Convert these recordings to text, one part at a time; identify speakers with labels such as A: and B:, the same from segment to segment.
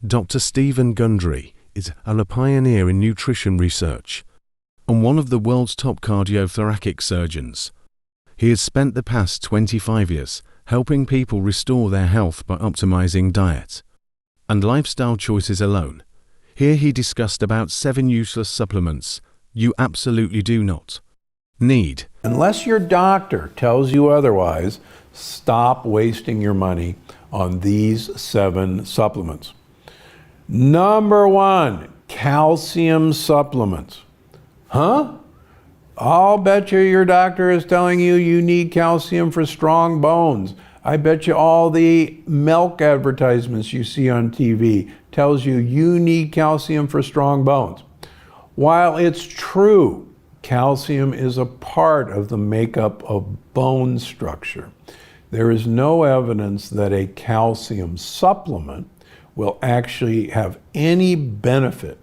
A: Dr. Stephen Gundry is a pioneer in nutrition research and one of the world's top cardiothoracic surgeons. He has spent the past 25 years helping people restore their health by optimizing diet and lifestyle choices alone. Here he discussed about 7 useless supplements you absolutely do not need.
B: Unless your doctor tells you otherwise, stop wasting your money on these 7 supplements. Number 1, calcium supplements. Huh? I'll bet you your doctor is telling you you need calcium for strong bones. I bet you all the milk advertisements you see on TV tells you you need calcium for strong bones. While it's true, calcium is a part of the makeup of bone structure, there is no evidence that a calcium supplement will actually have any benefit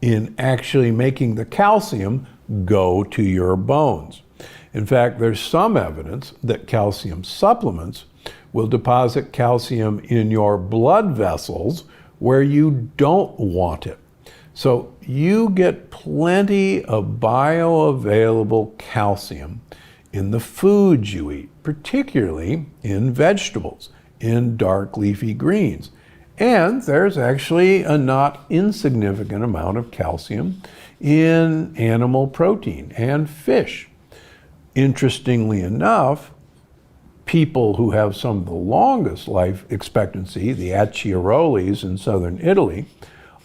B: in actually making the calcium go to your bones. In fact, there's some evidence that calcium supplements will deposit calcium in your blood vessels where you don't want it. So you get plenty of bioavailable calcium in the foods you eat, particularly in vegetables, in dark leafy greens. And there's actually a not insignificant amount of calcium in animal protein and fish. Interestingly enough, people who have some of the longest life expectancy, the Acciarolis in southern Italy,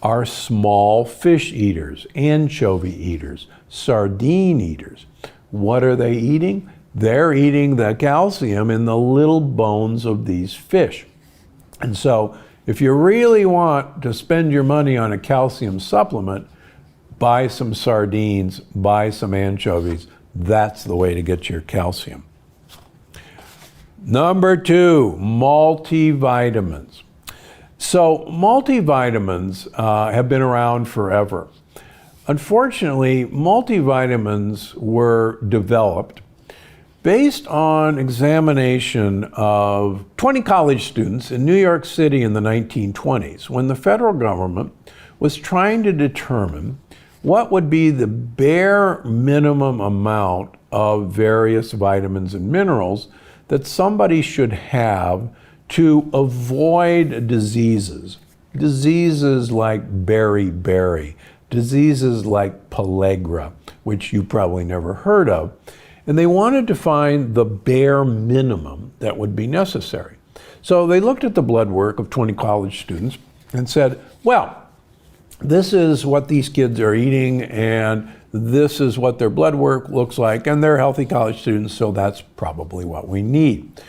B: are small fish eaters, anchovy eaters, sardine eaters. What are they eating? They're eating the calcium in the little bones of these fish. And so if you really want to spend your money on a calcium supplement, buy some sardines, buy some anchovies. That's the way to get your calcium. Number 2, multivitamins. So multivitamins have been around forever. Unfortunately, multivitamins were developed based on examination of 20 college students in New York City in the 1920s, when the federal government was trying to determine what would be the bare minimum amount of various vitamins and minerals that somebody should have to avoid diseases. Diseases like beriberi, diseases like pellagra, which you probably never heard of. And they wanted to find the bare minimum that would be necessary. So they looked at the blood work of 20 college students and said, well, this is what these kids are eating, and this is what their blood work looks like, and they're healthy college students, so that's probably what we need.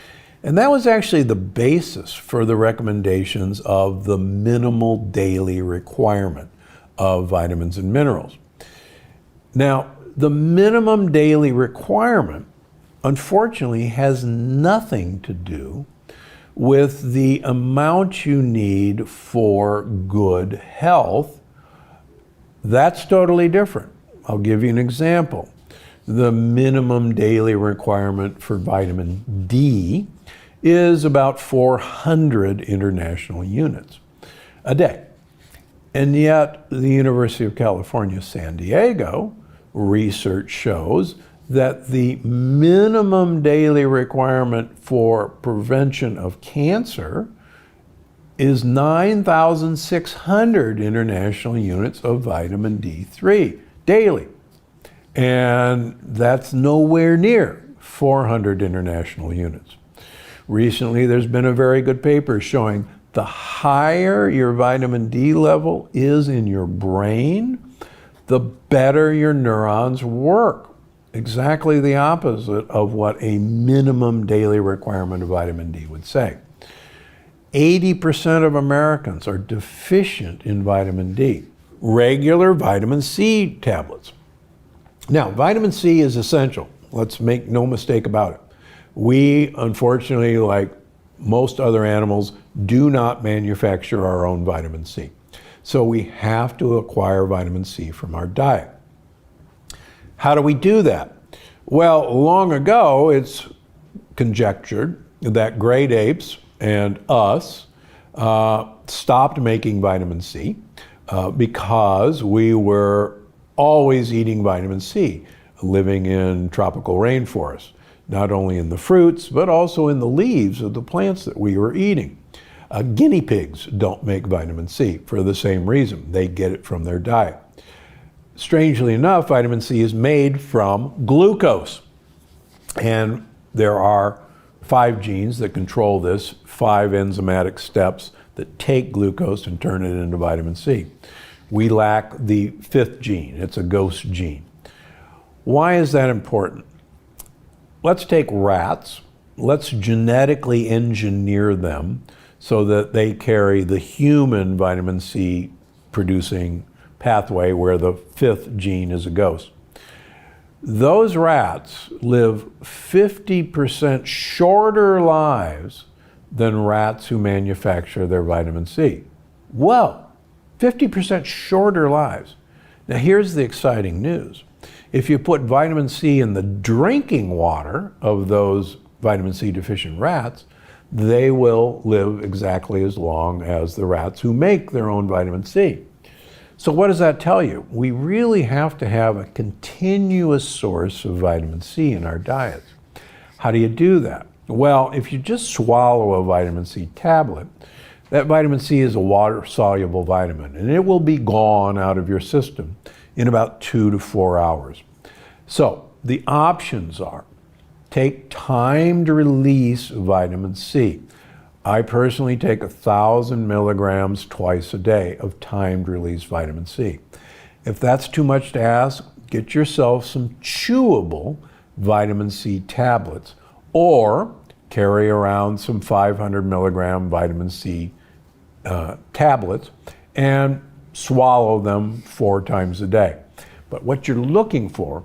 B: And that was actually the basis for the recommendations of the minimal daily requirement of vitamins and minerals. Now, the minimum daily requirement, unfortunately, has nothing to do with the amount you need for good health. That's totally different. I'll give you an example. The minimum daily requirement for vitamin D is about 400 international units a day. And yet, the University of California, San Diego, research shows that the minimum daily requirement for prevention of cancer is 9,600 international units of vitamin D3 daily. And that's nowhere near 400 international units. Recently, there's been a very good paper showing the higher your vitamin D level is in your brain, the better your neurons work. Exactly the opposite of what a minimum daily requirement of vitamin D would say. 80% of Americans are deficient in vitamin D. Regular vitamin C tablets. Now, vitamin C is essential. Let's make no mistake about it. We, unfortunately, like most other animals, do not manufacture our own vitamin C. So we have to acquire vitamin C from our diet. How do we do that? Well, long ago, it's conjectured that great apes and us stopped making vitamin C because we were always eating vitamin C, living in tropical rainforests, not only in the fruits, but also in the leaves of the plants that we were eating. Guinea pigs don't make vitamin C for the same reason. They get it from their diet. Strangely enough, vitamin C is made from glucose. And there are 5 genes that control this, 5 enzymatic steps that take glucose and turn it into vitamin C. We lack the 5th gene. It's a ghost gene. Why is that important? Let's take rats. Let's genetically engineer them so that they carry the human vitamin C producing pathway where the 5th gene is a ghost. Those rats live 50% shorter lives than rats who manufacture their vitamin C. Whoa, 50% shorter lives. Now here's the exciting news. If you put vitamin C in the drinking water of those vitamin C deficient rats, they will live exactly as long as the rats who make their own vitamin C. So what does that tell you? We really have to have a continuous source of vitamin C in our diets. How do you do that? Well, if you just swallow a vitamin C tablet, that vitamin C is a water-soluble vitamin, and it will be gone out of your system in about 2 to 4 hours. So the options are take timed release vitamin C. I personally take 1,000 milligrams twice a day of timed release vitamin C. If that's too much to ask, get yourself some chewable vitamin C tablets or carry around some 500 milligram vitamin C tablets and swallow them 4 times a day. But what you're looking for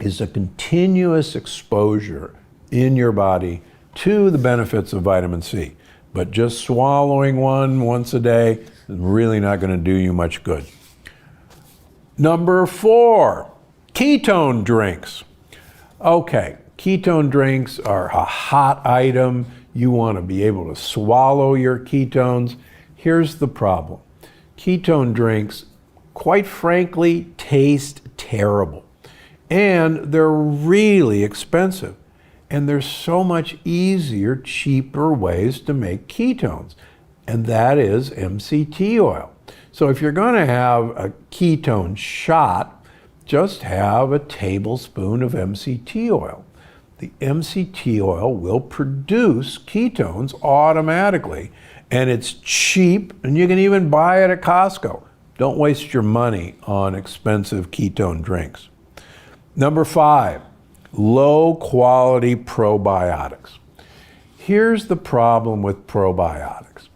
B: is a continuous exposure in your body to the benefits of vitamin C. But just swallowing one once a day is really not going to do you much good. Number 4, ketone drinks. Okay, ketone drinks are a hot item. You want to be able to swallow your ketones. Here's the problem. Ketone drinks, quite frankly, taste terrible. And they're really expensive. And there's so much easier, cheaper ways to make ketones. And that is MCT oil. So if you're going to have a ketone shot, just have a tablespoon of MCT oil. The MCT oil will produce ketones automatically. And it's cheap, and you can even buy it at Costco. Don't waste your money on expensive ketone drinks. Number 5, low quality probiotics. Here's the problem with probiotics.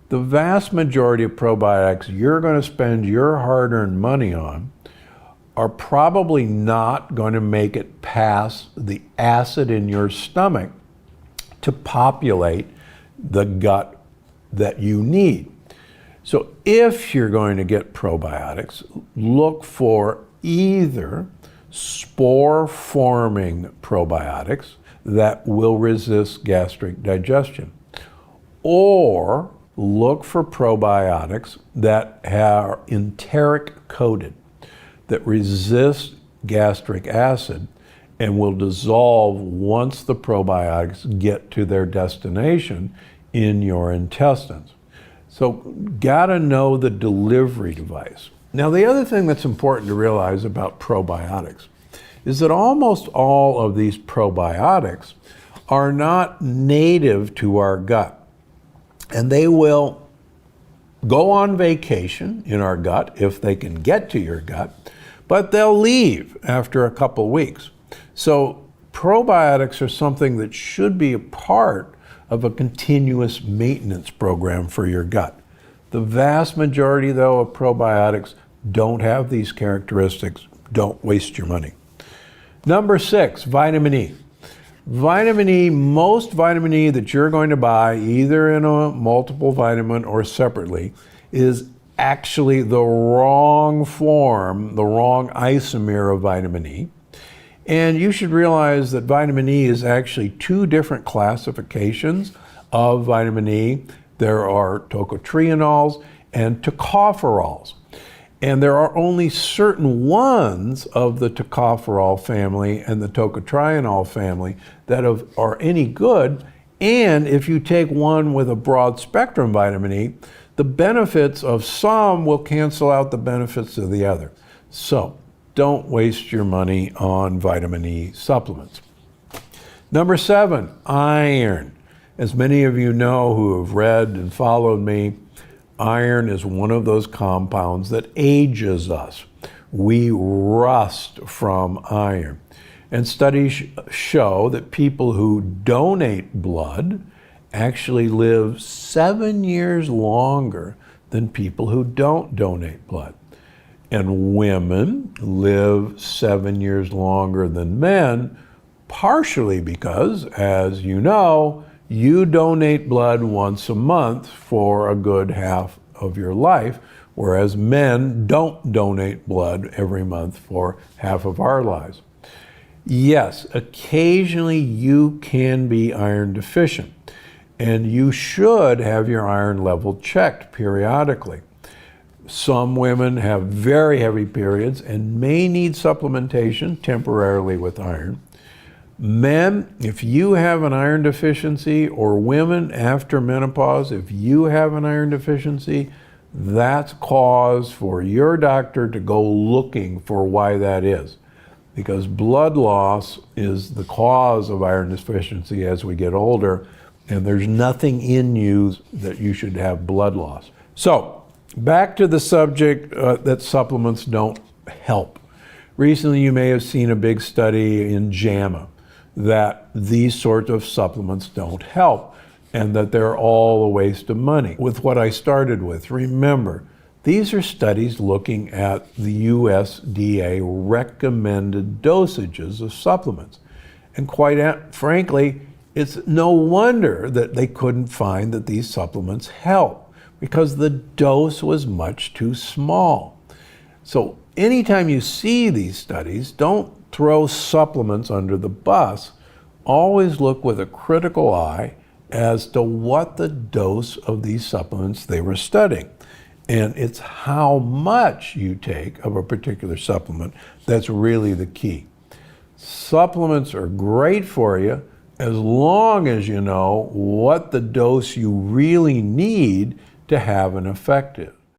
B: The vast majority of probiotics you're going to spend your hard-earned money on are probably not going to make it past the acid in your stomach to populate the gut that you need. So if you're going to get probiotics, look for either spore-forming probiotics that will resist gastric digestion, or look for probiotics that are enteric coated, that resist gastric acid and will dissolve once the probiotics get to their destination in your intestines. So gotta know the delivery device. Now the other thing that's important to realize about probiotics is that almost all of these probiotics are not native to our gut. And they will go on vacation in our gut if they can get to your gut, but they'll leave after a couple weeks. So probiotics are something that should be a part of a continuous maintenance program for your gut. The vast majority, though, of probiotics don't have these characteristics. Don't waste your money. Number 6, vitamin E. Vitamin E, most vitamin E that you're going to buy, either in a multiple vitamin or separately, is actually the wrong form, the wrong isomer of vitamin E. And you should realize that vitamin E is actually 2 different classifications of vitamin E. there are tocotrienols and tocopherols. And there are only certain ones of the tocopherol family and the tocotrienol family that are any good. And if you take one with a broad spectrum vitamin E, the benefits of some will cancel out the benefits of the other. So don't waste your money on vitamin E supplements. Number 7, iron. As many of you know who have read and followed me, iron is one of those compounds that ages us. We rust from iron. And studies show that people who donate blood actually live 7 years longer than people who don't donate blood. And women live 7 years longer than men, partially because, as you know, you donate blood once a month for a good half of your life, whereas men don't donate blood every month for half of our lives. Yes, occasionally you can be iron deficient, and you should have your iron level checked periodically. Some women have very heavy periods and may need supplementation temporarily with iron. Men, if you have an iron deficiency, or women after menopause, if you have an iron deficiency, that's cause for your doctor to go looking for why that is. Because blood loss is the cause of iron deficiency as we get older, and there's nothing in you that you should have blood loss. So, back to the subject that supplements don't help. Recently, you may have seen a big study in JAMA that these sorts of supplements don't help and that they're all a waste of money. With what I started with, remember, these are studies looking at the USDA recommended dosages of supplements. And quite frankly, it's no wonder that they couldn't find that these supplements help, because the dose was much too small. So anytime you see these studies, don't throw supplements under the bus. Always look with a critical eye as to what the dose of these supplements they were studying. And it's how much you take of a particular supplement that's really the key. Supplements are great for you as long as you know what the dose you really need to have an effect is.